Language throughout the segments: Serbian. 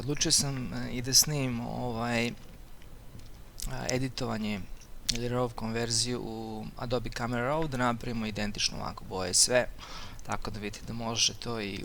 odlučio sam i da snimim editovanje ili RAW konverziju u Adobe Camera Raw, da napravimo identično ovako boje sve, tako da vidite da može to i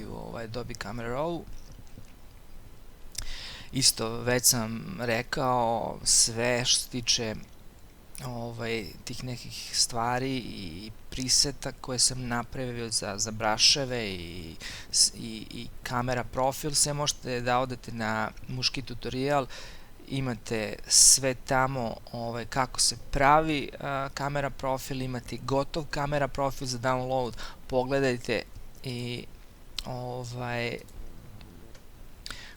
u Adobe Camera Raw. Isto, već sam rekao, sve što se tiče tih nekih stvari i preseta koje sam napravio za braševe i kamera profil, sve možete da odete na muški tutorial, imate sve tamo kako se pravi kamera profil, imate gotov kamera profil za download, pogledajte i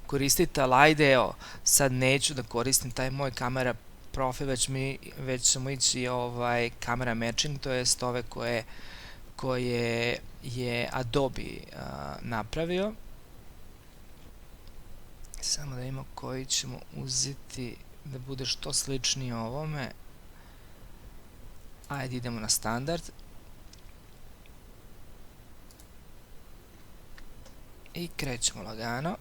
koristite, ali ajde, evo, sad neću da koristim taj moj kamera profil, već ćemo ići kamera matching, to jest ove koje je Adobe napravio. Samo da imamo koji ćemo uzeti da bude što sličniji ovome. Ajde, idemo na standard. I krećemo lagano.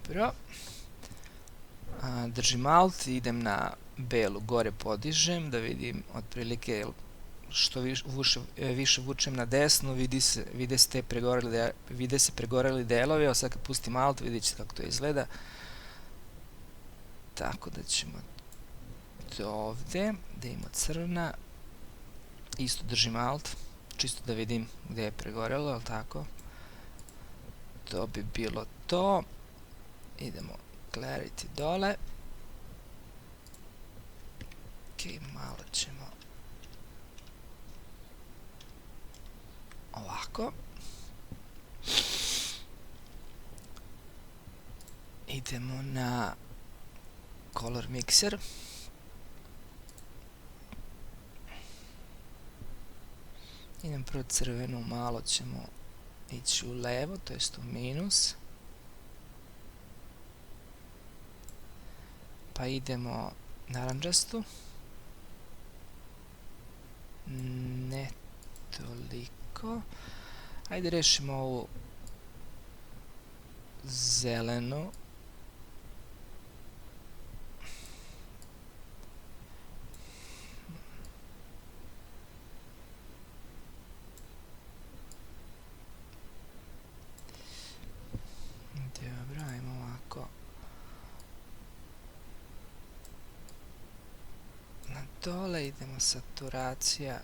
Dobro. Držim Alt, idem na belu, gore podižem, da vidim otprilike što više vučem na desno, vide se pregoreli delovi, a sad kad pustim Alt vidjet ćete kako to izgleda. Tako da ćemo do ovde, da imamo crna, isto držim Alt, čisto da vidim gde je pregorelo, ali tako. To bi bilo to. Idemo Clarity dole. Ok, malo ćemo ovako. Idemo na Color Mixer. Idem prvo crvenu, malo ćemo ići u levo, to jest u minus. Pa idemo naranđastu. Ne toliko. Ajde rešimo ovu zelenu. Dobro, ajmo ovako. Na dole idemo saturacija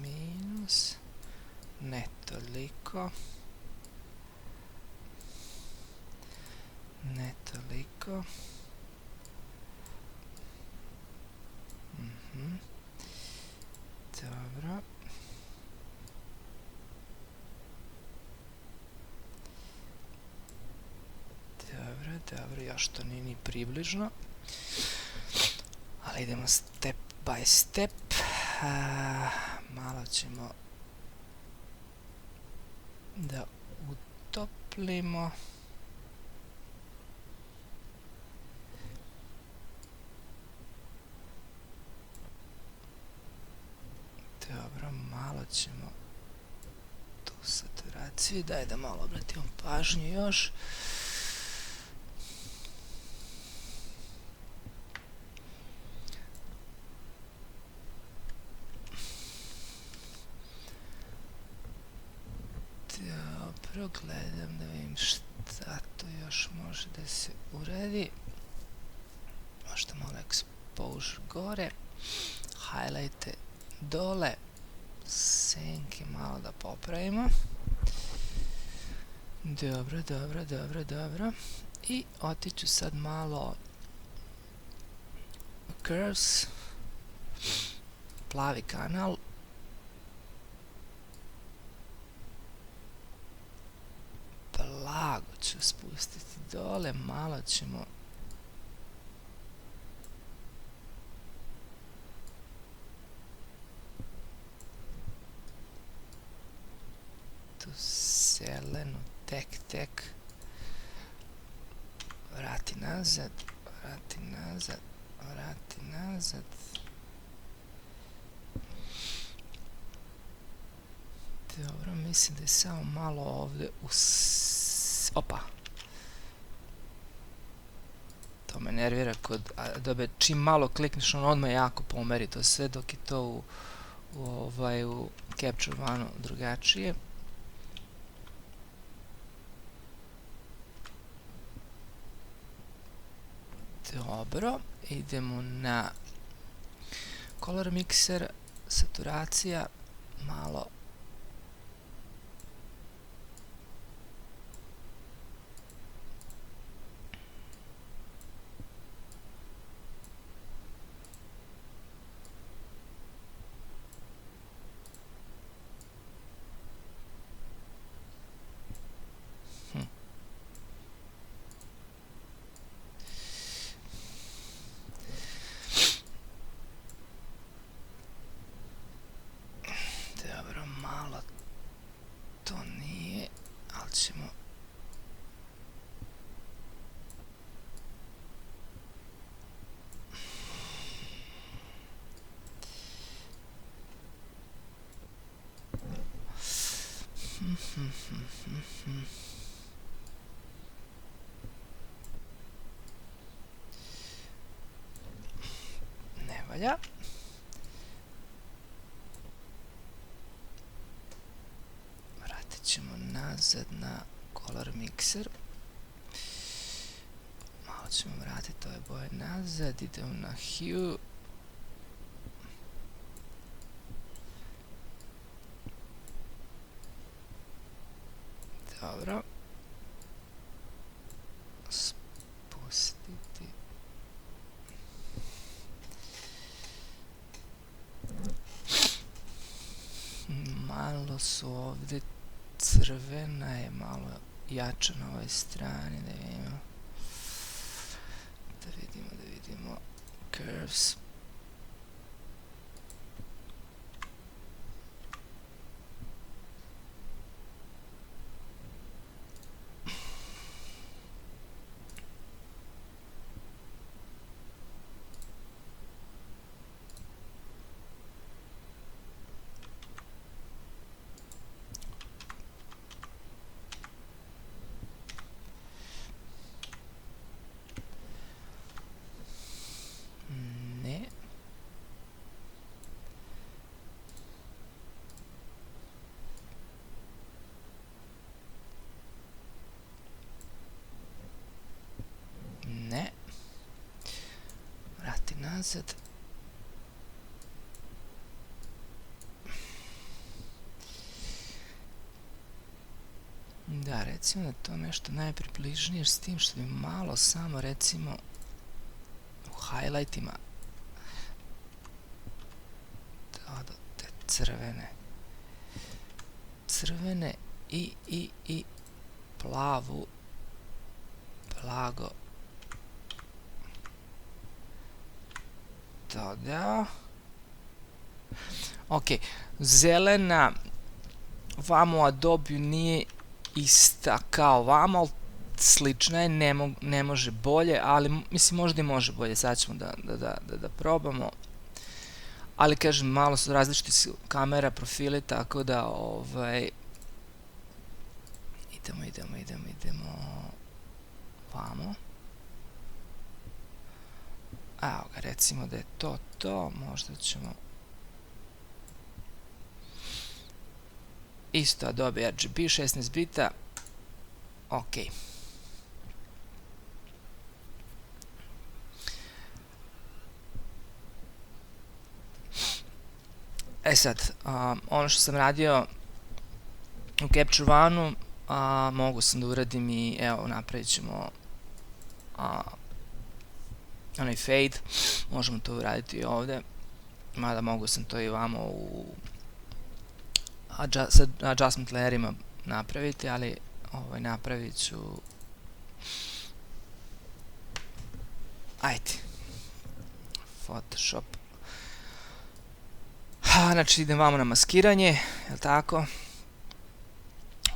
minus, ne toliko, ne toliko. Dobro. Dobro, još to nije ni približno. Ali idemo step by step. Malo ćemo da utoplimo. Dobro, malo ćemo tu saturaciju. Daj da malo obratimo pažnju još. Dobro, gledam da vidim šta to još može da se uredi. Možda malo exposure gore, highlighte dole, senke malo da popravimo. Dobro. I otiću sad malo curves, plavi kanal. Blago ću spustiti dole, malo ćemo tu zelenu tek vrati nazad, vrati nazad, vrati nazad. Dobro, mislim da je samo malo ovde opa. To me nervira kod Adobe, čim malo klikneš on odmah jako pomeri to sve, dok je to u Capture One drugačije. Dobro, idemo na Color Mixer, saturacija, malo ne valja. Vratit ćemo nazad na Color Mixer. Malo ćemo vratiti ove boje nazad, idemo na Hue. Dobro. Spustiti. Malo su ovde crvena je malo jača na ovoj strani, da vidimo curves. Ne. Vrati nazad. Da, recimo da to nešto najpribližnije s tim što bi malo samo recimo u highlightima do te crvene i plavu blago dodao. Ok, zelena vamo u Adobe nije ista kao vamo, ali slična je, ne može bolje, ali mislim možda i može bolje, sad ćemo da probamo. Ali kažem, malo su različiti kamera, profili, tako da idemo vamo. Evo ga, recimo da je to, možda ćemo isto Adobe RGB 16 bita. Ok. E sad, ono što sam radio u Capture One-u, mogu sam da uradim i evo, napravit ćemo onaj fade, možemo to uraditi i ovde, mada mogu sam to i vamo u adjustment layerima napraviti, ali napravit ću, ajde, Photoshop, znači idem vamo na maskiranje, je li tako,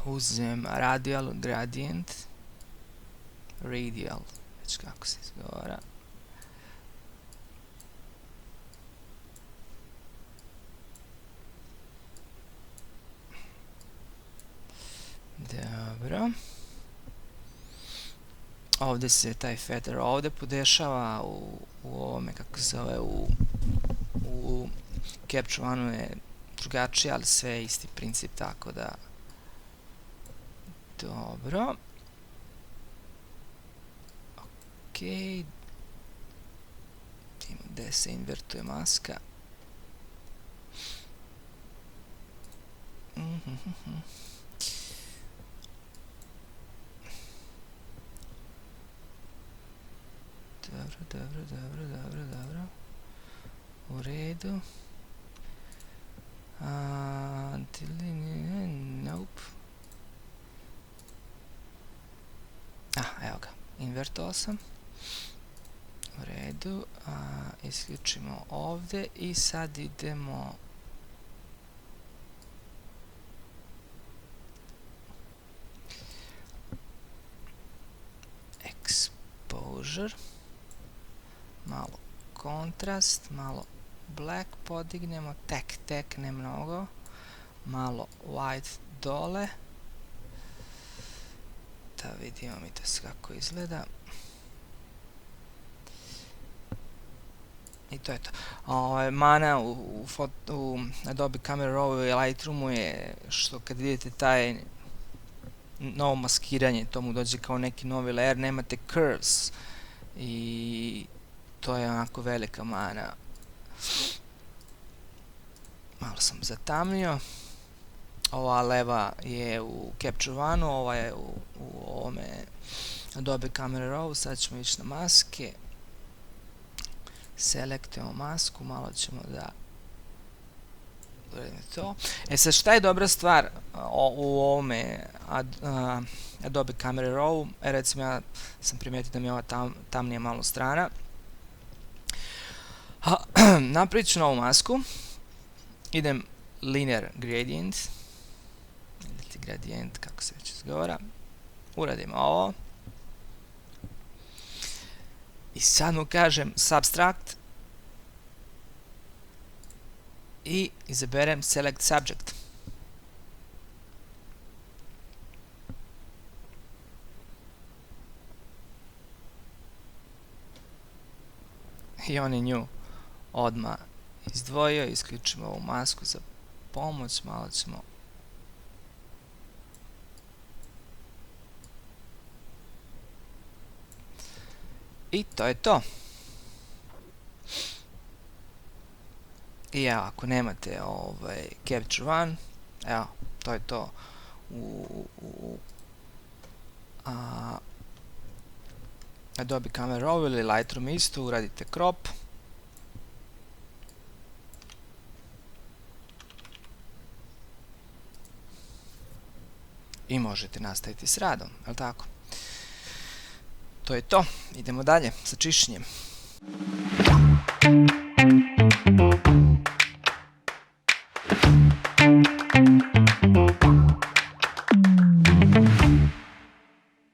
uzem radial gradient, već kako se izgovara. Dobro. Ovdje se taj feather ovdje podešava u ovome, kako se zove, u Capture One-u je drugačije, ali sve je isti princip, tako da dobro. Ok, vidimo gdje se invertuje maska. Dobro. U redu. Nope. Evo ga. Invertovao sam. U redu. Isključimo ovdje i sad idemo exposure. Malo kontrast, malo black podignemo, tek ne mnogo, malo white dole, da vidimo mi to kako izgleda. I to je to. Mana u Adobe Camera Raw i Lightroomu je što kad vidite taj novo maskiranje, to mu dođe kao neki novi layer, nemate curves i to je onako velika mana. Malo sam zatamnio. Ova leva je u Capture One-u, ova je u ovome Adobe Camera Raw. Sad ćemo ići na maske. Selektujemo masku, malo ćemo da uradimo to. Sad šta je dobra stvar u ovome Adobe Camera Raw? Recimo ja sam primijetio da mi je ova tamnija malo strana. Napravit ću novu masku. Idem linear gradient, ili gradient, kako se već izgovara. Uradim ovo. I sad mu kažem subtract i izaberem select subject. I on je nju odmah izdvojio. Isključimo ovu masku za pomoć, malo ćemo i to je to. I evo, ako nemate Capture One, evo, to je to. U Adobe Camera Raw ili Lightroom isto, uradite crop. I možete nastaviti s radom, je li tako? To je to, idemo dalje sa čišćenjem.